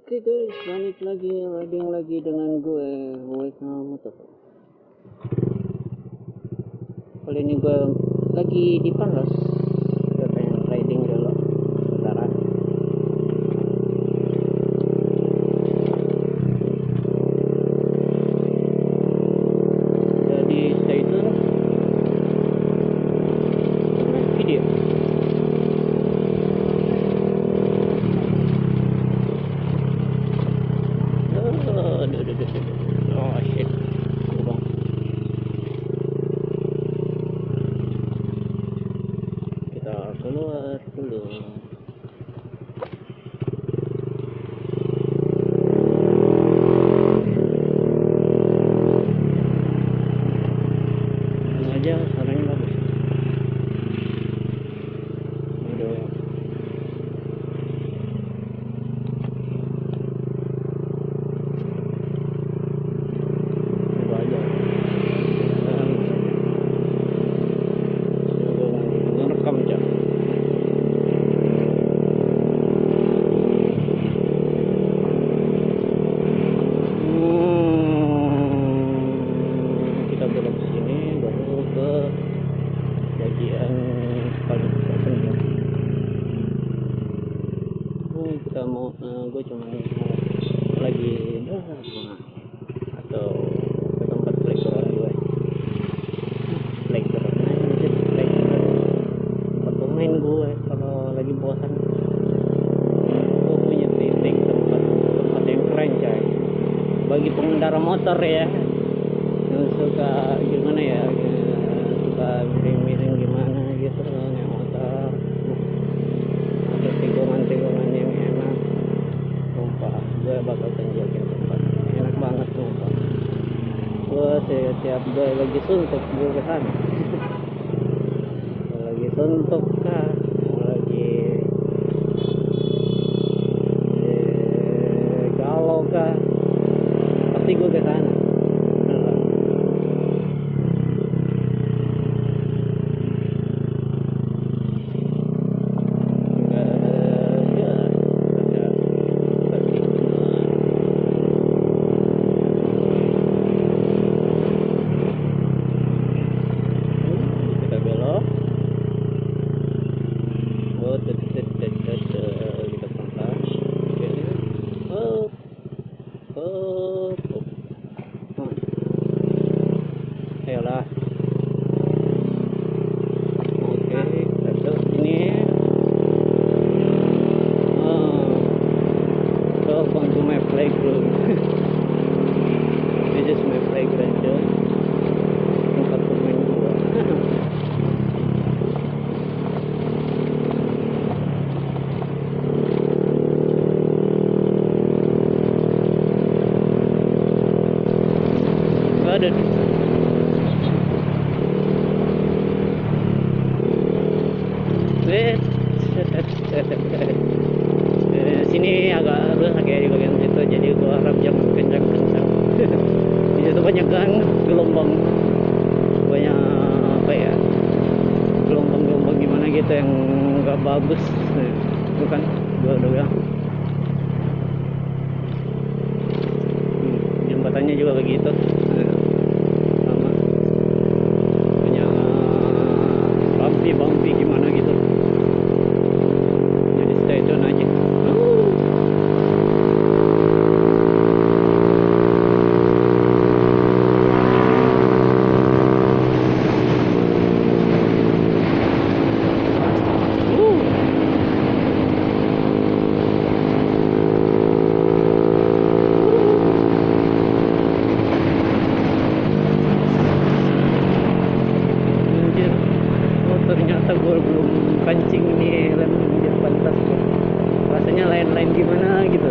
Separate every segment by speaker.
Speaker 1: Oke guys, balik lagi riding lagi dengan gue kamu tuh. Kali ini gue lagi di Palos. Gue pengen riding dulu. Saudara. Jadi stay tune dengan video. Oh shit. Kita keluar dulu. Ini aja suaranya bagus. Aduh. Coba aja. Ngerekam aja. Kita belok sini baru ke bagian paling terpencil. Kita mau gue cuma lagi atau ke tempat playground gue. Playground tempat bermain gue kalau lagi bosan. Gue punya titik tempat yang keren coy, bagi pengendara motor ya yang suka gimana ya, suka miring-miring gimana gitu naik motor, ada tikungan-tikungan yang enak. Sumpah gue bakal tunjukin tempat enak banget sumpah. Gue setiap gue lagi suntuk gue kesana. Lagi suntuk kah, lagi galau kah, pasti gue kesana. Ayolah. Oke, satu ini. Welcome to my playground. This is my playground, coy. Tempat bermain gua. Ada. Sini agak rusak ya di bagian situ, jadi gua harap jangan kencang-kencang. Di situ banyak kan gelombang, banyak apa ya, gelombang-gelombang gimana gitu yang nggak bagus. Itu kan gua udah bilang. Jembatannya juga begitu. Sama banyak bumpy gimana gitu. Jadi stay tune aja. Ternyata gue belum kancing nih lem di pantas gue. Rasanya lain-lain gimana gitu.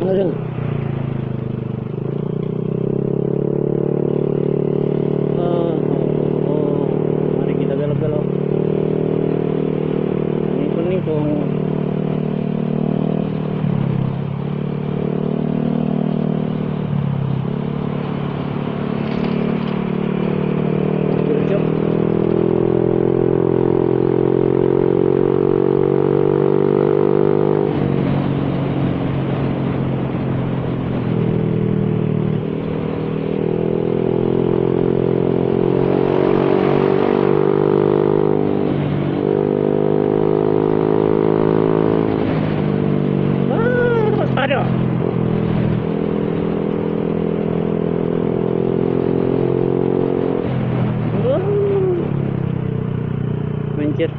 Speaker 1: Aduh. kung aduh. Mencir.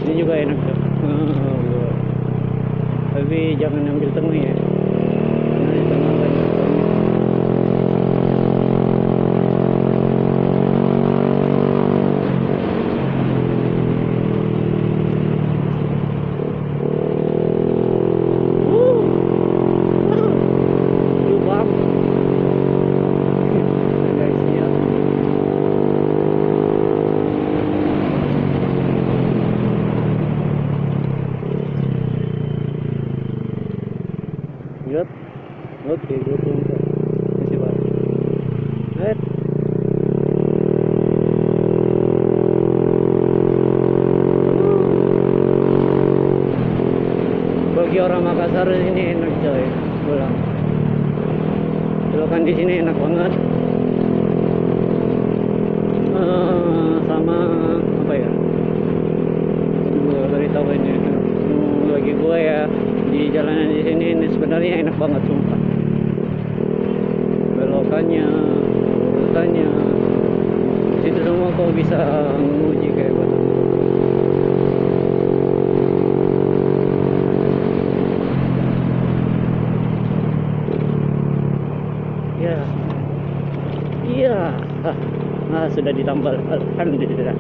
Speaker 1: Ini juga enak tuh. Tapi jangan ambil tengah ya. Karena di tengah banyak tongnya. Lubang. Guys, ya. Yup. Oke, gue tunggu. Masih banyak. Lihat. Bagi orang Makassar ini enak coy, pulang. Belokan di sini enak banget. Sama apa ya? Gue beritahu ini bagi gue ya, di jalanan di sini ini sebenarnya enak banget sumpah. Belokannya, urutannya, situ semua kau bisa menguji kayak gitu. Ya, iya, sudah ditambal, alhamdulillah.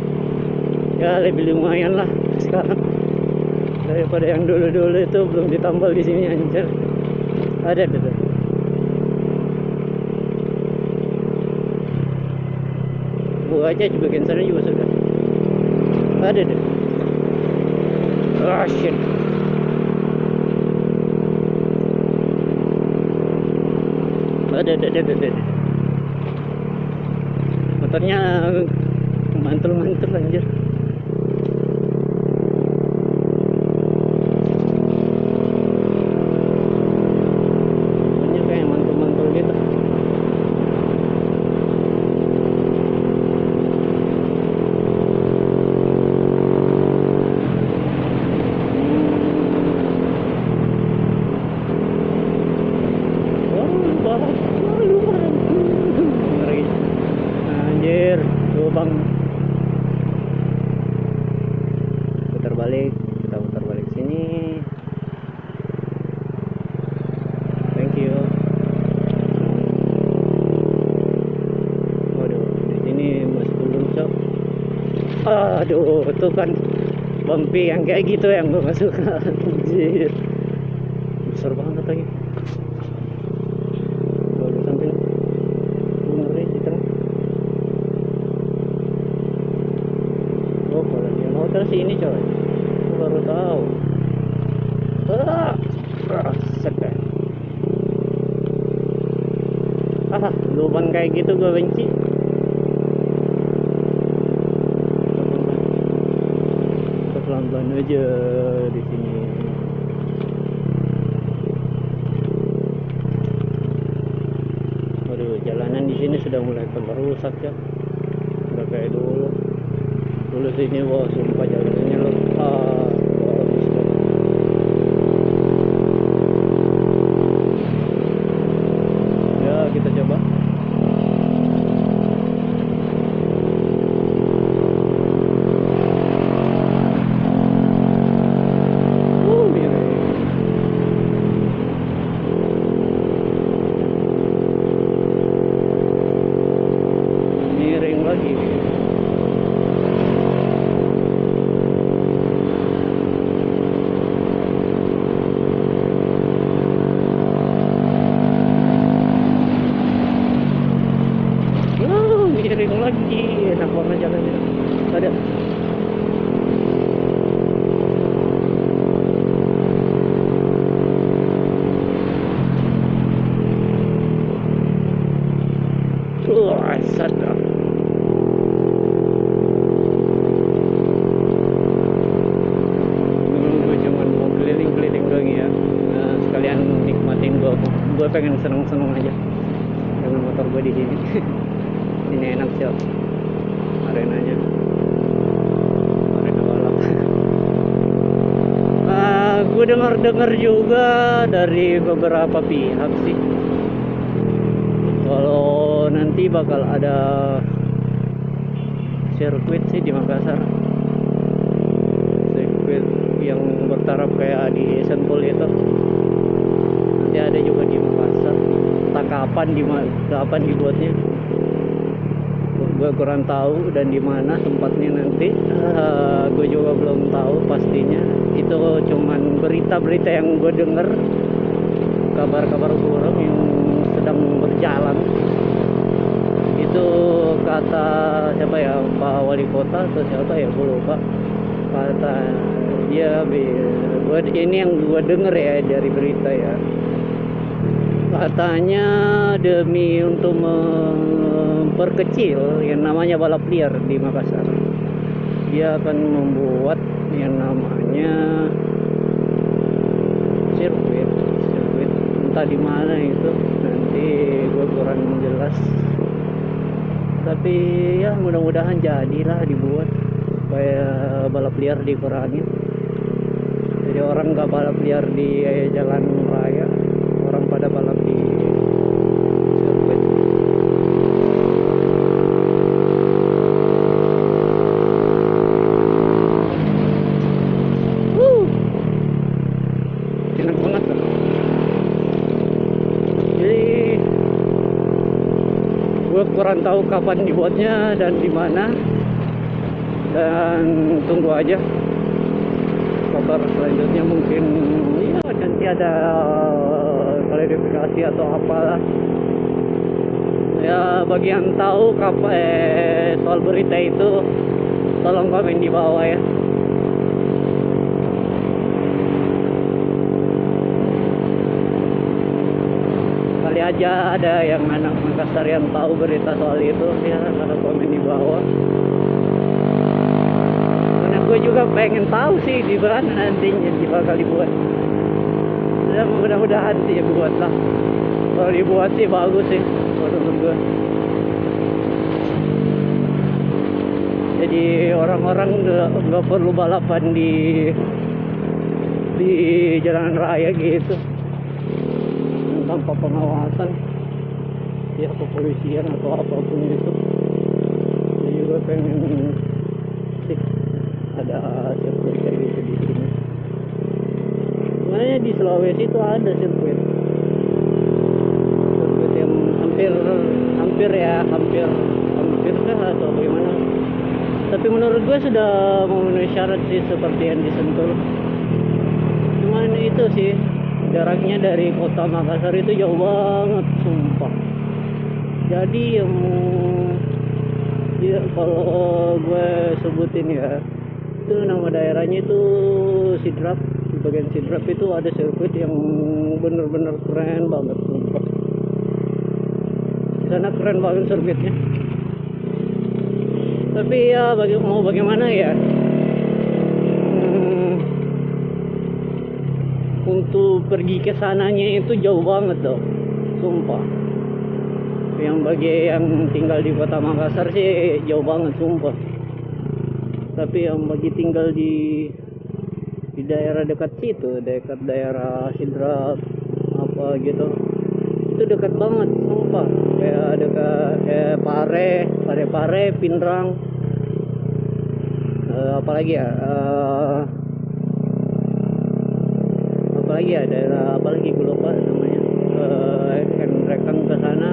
Speaker 1: Ya lebih lumayan lah sekarang daripada yang dulu-dulu itu belum ditambal di sini anjir. Ada tuh. Gua aja di bagian sana juga sudah. Ada deh. Ah shit. Ada. Motornya mantul-mantul anjir. Motornya kayak mantul-mantul gitu. Anjir, lubang. Putar balik, kita putar balik sini. Thank you. Waduh, di sini masih belum cok. Aduh, itu kan bumpy yang kayak gitu yang gue gak suka. Anjir, besar banget lagi. Kalau sampai ngeri di tengah. Oh, kalau dia hotel sih ini coy. Aku baru tahu. Sedih. Lubang kayak gitu gue benci. Pelan-pelan aja di sini. Waduh, jalanan di sini sudah mulai tambah rusak ya. Udah kayak dulu. Dulu sini wah sumpah jalanannya bagus banget. Ya kita coba. Miring lagi. gue pengen seneng-seneng aja dengan motor gue di sini. Ini enak sih arenanya, arena balap. Gue dengar juga dari beberapa pihak sih, kalau nanti bakal ada sirkuit sih di Makassar, sirkuit yang bertaraf kayak di Sentul itu. Nanti ada juga di Makassar, entah kapan dibuatnya, gue kurang tahu, dan di mana tempatnya nanti gue juga belum tahu pastinya. Itu cuman berita-berita yang gue denger, kabar-kabar burung yang sedang berjalan. Itu kata siapa ya, Pak Wali Kota atau siapa ya, gue lupa. Kata dia, ini yang gue denger ya dari berita ya, katanya demi untuk memperkecil yang namanya balap liar di Makassar, dia akan membuat yang namanya sirkuit, entah di mana itu, nanti gue kurang jelas. Tapi ya mudah-mudahan jadilah dibuat supaya balap liar dikurangi. Jadi orang nggak balap liar di jalan raya, orang pada balap di sirkuit. Enak banget kan? Jadi gue kurang tahu kapan dibuatnya dan di mana, dan tunggu aja kabar selanjutnya. Mungkin ya nanti ada klarifikasi atau apalah ya. Bagi yang tahu soal berita itu, tolong komen di bawah ya. Kali aja ada yang anak Makassar yang tahu berita soal itu ya, ada komen di bawah. Karena gue juga pengen tahu sih di mana nantinya bakal dibuat. Ya mudah-mudahan sih ya buat lah. Kalau dibuat sih bagus sih menurut gue. Jadi orang-orang nggak perlu balapan di jalan raya gitu tanpa pengawasan ya kepolisian atau apapun itu. Jadi juga pengen sih ada sirkuit kayak gitu di sini. Sebenarnya di Sulawesi itu ada sirkuit yang hampir kah atau bagaimana. Tapi menurut gue sudah memenuhi syarat sih seperti yang di Sentul. Cuman itu sih, jaraknya dari kota Makassar itu jauh banget sumpah. Jadi ya, kalau gue sebutin ya, itu nama daerahnya itu Sidrap. Di bagian Sidrap itu ada sirkuit yang bener-bener keren banget sumpah. Di sana keren banget sirkuitnya. Tapi ya mau bagaimana ya, untuk pergi ke sananya itu jauh banget dong sumpah. Yang bagi yang tinggal di kota Makassar sih jauh banget sumpah. Tapi yang bagi tinggal di daerah dekat situ, dekat daerah Sidrap apa gitu, itu dekat banget sumpah. Kayak dekat Pare, Pinrang, apalagi ya daerah apalagi gue lupa namanya, Rekang ke sana